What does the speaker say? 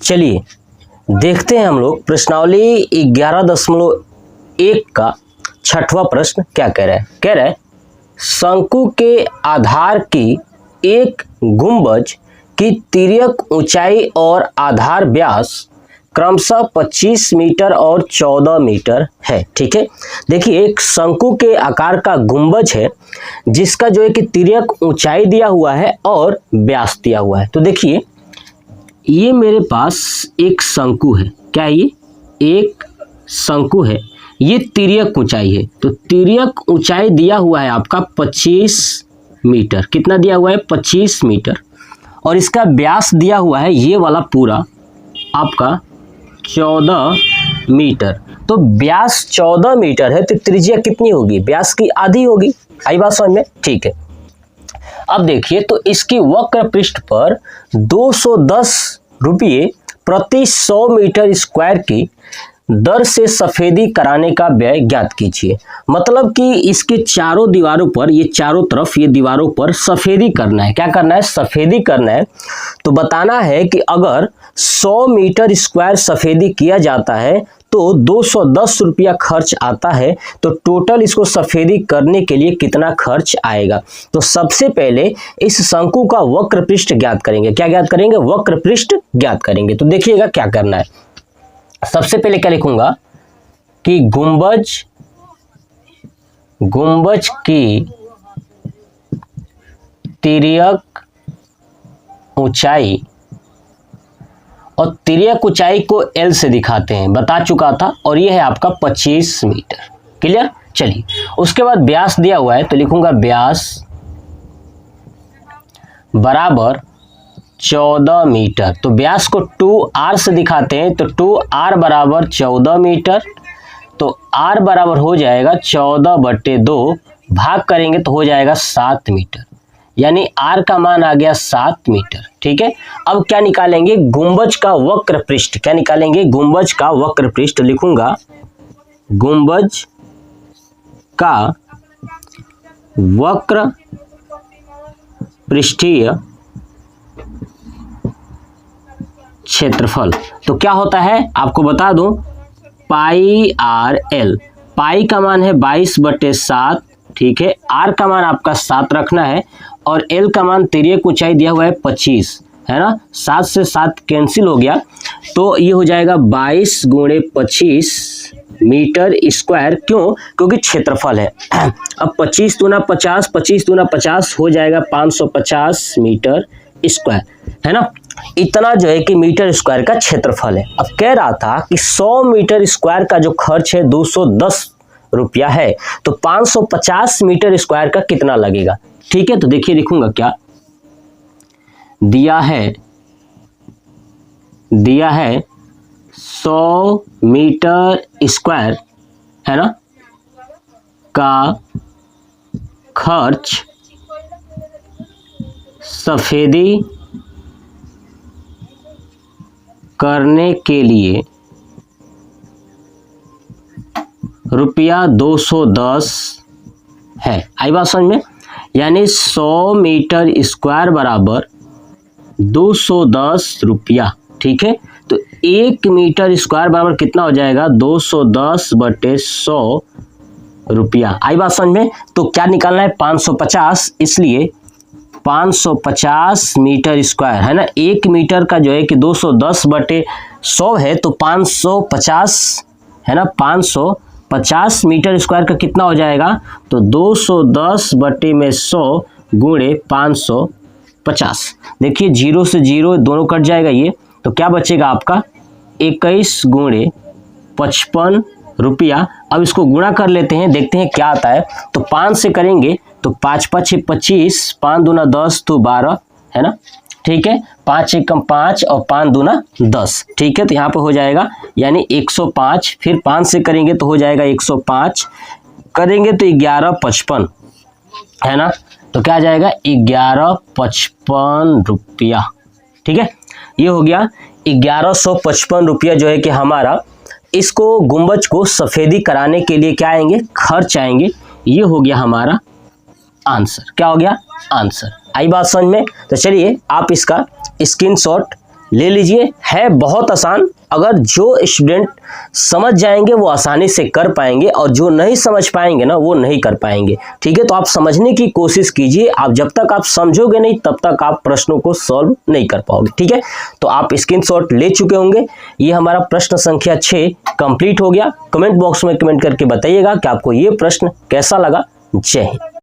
चलिए देखते हैं हम लोग प्रश्नावली 11.1 का छठवां प्रश्न क्या कह रहा है। कह रहा है शंकु के आधार की एक गुंबज की तिर्यक ऊंचाई और आधार व्यास क्रमशः 25 मीटर और 14 मीटर है। ठीक है, देखिए एक शंकु के आकार का गुंबज है जिसका जो है कि तिर्यक ऊंचाई दिया हुआ है और व्यास दिया हुआ है। तो देखिए ये मेरे पास एक शंकु है। क्या है ये? एक शंकु है। ये तिर्यक ऊंचाई है, तो तिर्यक ऊंचाई दिया हुआ है आपका 25 मीटर। कितना दिया हुआ है? 25 मीटर। और इसका व्यास दिया हुआ है ये वाला पूरा आपका 14 मीटर। तो व्यास 14 मीटर है तो त्रिज्या कितनी होगी? व्यास की आधी होगी। आई बात समझ में? ठीक है, अब देखिए तो इसकी वक्र पृष्ठ पर 210 रुपये प्रति 100 मीटर स्क्वायर की दर से सफेदी कराने का व्यय ज्ञात कीजिए। मतलब कि इसके चारों दीवारों पर, ये चारों तरफ ये दीवारों पर सफेदी करना है। क्या करना है? सफेदी करना है। तो बताना है कि अगर 100 मीटर स्क्वायर सफेदी किया जाता है तो 210 रुपया खर्च आता है, तो टोटल इसको सफेदी करने के लिए कितना खर्च आएगा। तो सबसे पहले इस शंकु का वक्र पृष्ठ ज्ञात करेंगे। क्या ज्ञात करेंगे? वक्र पृष्ठ ज्ञात करेंगे। तो देखिएगा क्या करना है। सबसे पहले क्या लिखूंगा कि गुंबज की तिर्यक ऊंचाई, और तिर्यक ऊंचाई को L से दिखाते हैं, बता चुका था, और ये है आपका 25 मीटर। क्लियर? चलिए उसके बाद व्यास दिया हुआ है तो लिखूंगा व्यास बराबर 14 मीटर। तो व्यास को 2r से दिखाते हैं, तो 2r बराबर 14 मीटर। तो r बराबर हो जाएगा 14/2, भाग करेंगे तो हो जाएगा 7 मीटर, यानी r का मान आ गया 7 मीटर। ठीक है, अब क्या निकालेंगे? गुंबज का वक्र पृष्ठ। क्या निकालेंगे? गुंबज का वक्र पृष्ठ। लिखूंगा गुंबज का वक्र पृष्ठीय क्षेत्रफल। तो क्या होता है आपको बता दूं, पाई आर एल। पाई का मान है 22/7। ठीक है, आर का मान आपका 7 रखना है, और एल का मान तिर्यक ऊंचाई दिया हुआ है 25 है ना। 7 से 7 कैंसिल हो गया, तो ये हो जाएगा 22 × 25 मीटर स्क्वायर। क्यों? क्योंकि क्षेत्रफल है। अब 25 दूना 50, 25 दूना 50 हो जाएगा 550 मीटर स्क्वायर, है ना। इतना जो है कि मीटर स्क्वायर का क्षेत्रफल है। अब कह रहा था कि 100 मीटर स्क्वायर का जो खर्च है 210 रुपया है, तो 550 मीटर स्क्वायर का कितना लगेगा। ठीक है, तो देखिए लिखूंगा क्या दिया है 100 मीटर स्क्वायर है ना का खर्च सफेदी करने के लिए रुपया 210 है। आई बात समझ में? यानी 100 मीटर स्क्वायर बराबर 210 रुपया। ठीक है, तो 1 मीटर स्क्वायर बराबर कितना हो जाएगा? 210/100 रुपया। आई बात समझ में? तो क्या निकालना है? 550, इसलिए 550 मीटर स्क्वायर है ना। 1 मीटर का जो है कि 210/100 है, तो 550 है ना। 550 मीटर स्क्वायर का कितना हो जाएगा? तो 210/100 गुणे 550। देखिए 0 से 0 दोनों कट जाएगा ये, तो क्या बचेगा आपका? 21 × 55 रुपया। अब इसको गुणा कर लेते हैं, देखते हैं क्या आता है। तो 5 से करेंगे तो 5 × 5 = 25, 5 दूना 10 तो 12 है ना। ठीक है, 5 × 1 = 5 और 5 दूना 10। ठीक है, तो यहाँ पे हो जाएगा यानी 105। फिर 5 से करेंगे तो हो जाएगा 105, करेंगे तो 1155 है ना। तो क्या आ जाएगा? 1155 रुपया। ठीक है, ये हो गया 1155 रुपया जो है कि हमारा इसको गुंबज को सफेदी कराने के लिए क्या आएंगे? खर्च आएंगे। ये हो गया हमारा आंसर। क्या हो गया? आंसर। आई बात समझ में? तो चलिए आप इसका स्क्रीनशॉट ले लीजिए, है बहुत आसान। अगर जो स्टूडेंट समझ जाएंगे वो आसानी से कर पाएंगे और जो नहीं समझ पाएंगे ना वो नहीं कर पाएंगे। ठीक है, तो आप समझने की कोशिश कीजिए। आप जब तक आप समझोगे नहीं तब तक आप प्रश्नों को सॉल्व नहीं कर पाओगे। ठीक है, तो आप स्क्रीनशॉट ले चुके होंगे। ये हमारा प्रश्न संख्या 6 कंप्लीट हो गया। कमेंट बॉक्स में कमेंट करके बताइएगा कि आपको ये प्रश्न कैसा लगा। जय हिंद।